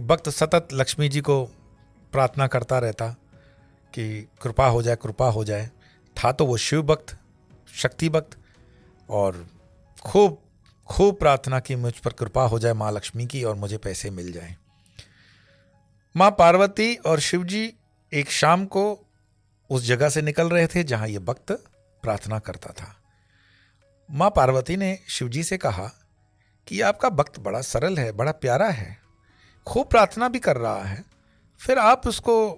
भक्त सतत लक्ष्मी जी को प्रार्थना करता रहता कि कृपा हो जाए, कृपा हो जाए। था तो वो शिव भक्त, शक्ति भक्त, और खूब खूब प्रार्थना की मुझ पर कृपा हो जाए माँ लक्ष्मी की और मुझे पैसे मिल जाएं। माँ पार्वती और शिव जी एक शाम को उस जगह से निकल रहे थे जहां ये भक्त प्रार्थना करता था। माँ पार्वती ने शिव जी से कहा कि आपका भक्त बड़ा सरल है, बड़ा प्यारा है, खूब प्रार्थना भी कर रहा है, फिर आप उसको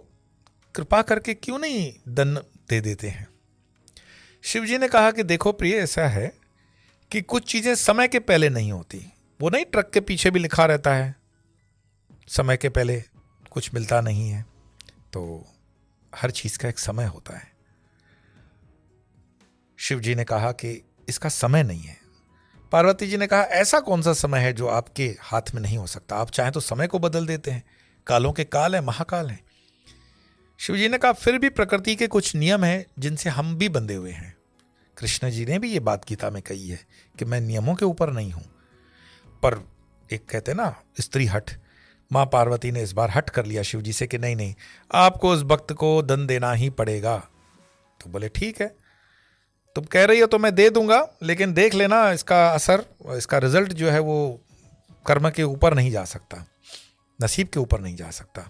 कृपा करके क्यों नहीं दंड दे देते हैं। शिव जी ने कहा कि देखो प्रिय, ऐसा है कि कुछ चीजें समय के पहले नहीं होती। वो नहीं, ट्रक के पीछे भी लिखा रहता है समय के पहले कुछ मिलता नहीं है। तो हर चीज का एक समय होता है। शिव जी ने कहा कि इसका समय नहीं है। पार्वती जी ने कहा ऐसा कौन सा समय है जो आपके हाथ में नहीं हो सकता? आप चाहें तो समय को बदल देते हैं, कालों के काल है, महाकाल है। शिव जी ने कहा फिर भी प्रकृति के कुछ नियम हैं जिनसे हम भी बंधे हुए हैं। कृष्ण जी ने भी ये बात गीता में कही है कि मैं नियमों के ऊपर नहीं हूं, पर एक कहते ना स्त्री हठ, मां पार्वती ने इस बार हट कर लिया शिव जी से कि नहीं नहीं, आपको उस भक्त को दंड देना ही पड़ेगा। तो बोले ठीक है, तुम कह रही हो तो मैं दे दूंगा, लेकिन देख लेना इसका असर, इसका रिजल्ट जो है वो कर्म के ऊपर नहीं जा सकता, नसीब के ऊपर नहीं जा सकता।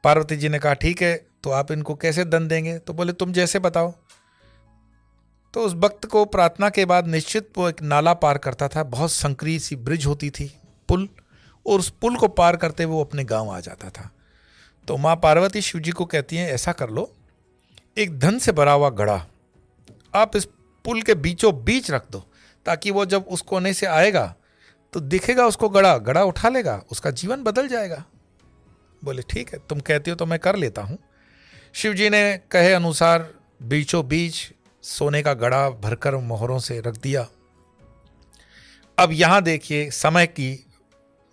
पार्वती जी ने कहा ठीक है, तो आप इनको कैसे दंड देंगे? तो बोले तुम जैसे बताओ। तो उस भक्त को प्रार्थना के बाद निश्चित वो एक नाला पार करता था, बहुत संकरी सी ब्रिज होती थी, पुल, और उस पुल को पार करते वो अपने गांव आ जाता था। तो माँ पार्वती शिव जी को कहती हैं ऐसा कर लो, एक धन से भरा हुआ घड़ा आप इस पुल के बीचों बीच रख दो, ताकि वो जब उस कोने से आएगा तो दिखेगा उसको घड़ा उठा लेगा, उसका जीवन बदल जाएगा। बोले ठीक है, तुम कहती हो तो मैं कर लेता हूं। शिव जी ने कहे अनुसार बीचों बीच सोने का घड़ा भरकर मोहरों से रख दिया। अब यहां देखिए समय की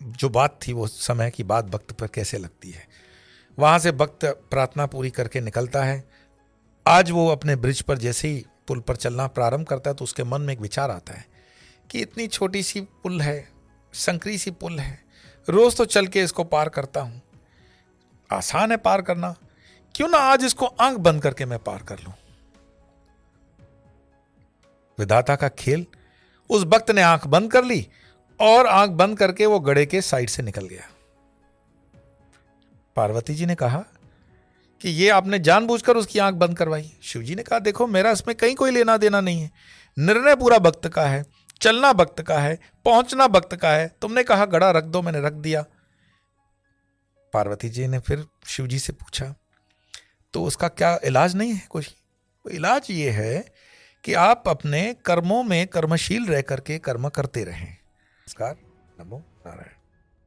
जो बात थी, वो समय की बात भक्त पर कैसे लगती है। वहां से भक्त प्रार्थना पूरी करके निकलता है। आज वो अपने ब्रिज पर जैसे ही पुल पर चलना प्रारंभ करता है तो उसके मन में एक विचार आता है कि इतनी छोटी सी पुल है, संकरी सी पुल है, रोज तो चल के इसको पार करता हूं, आसान है पार करना, क्यों ना आज इसको आंख बंद करके मैं पार कर लूं। विधाता का खेल, उस भक्त ने आंख बंद कर ली और आंख बंद करके वो घड़े के साइड से निकल गया। पार्वती जी ने कहा कि ये आपने जानबूझकर उसकी आंख बंद करवाई। शिव जी ने कहा देखो मेरा इसमें कहीं कोई लेना देना नहीं है, निर्णय पूरा भक्त का है, चलना भक्त का है, पहुंचना भक्त का है। तुमने कहा घड़ा रख दो, मैंने रख दिया। पार्वती जी ने फिर शिव जी से पूछा तो उसका क्या इलाज नहीं है कोई? इलाज ये है कि आप अपने कर्मों में कर्मशील रह करके कर्म करते रहें। नमस्कार, नमो नारायण।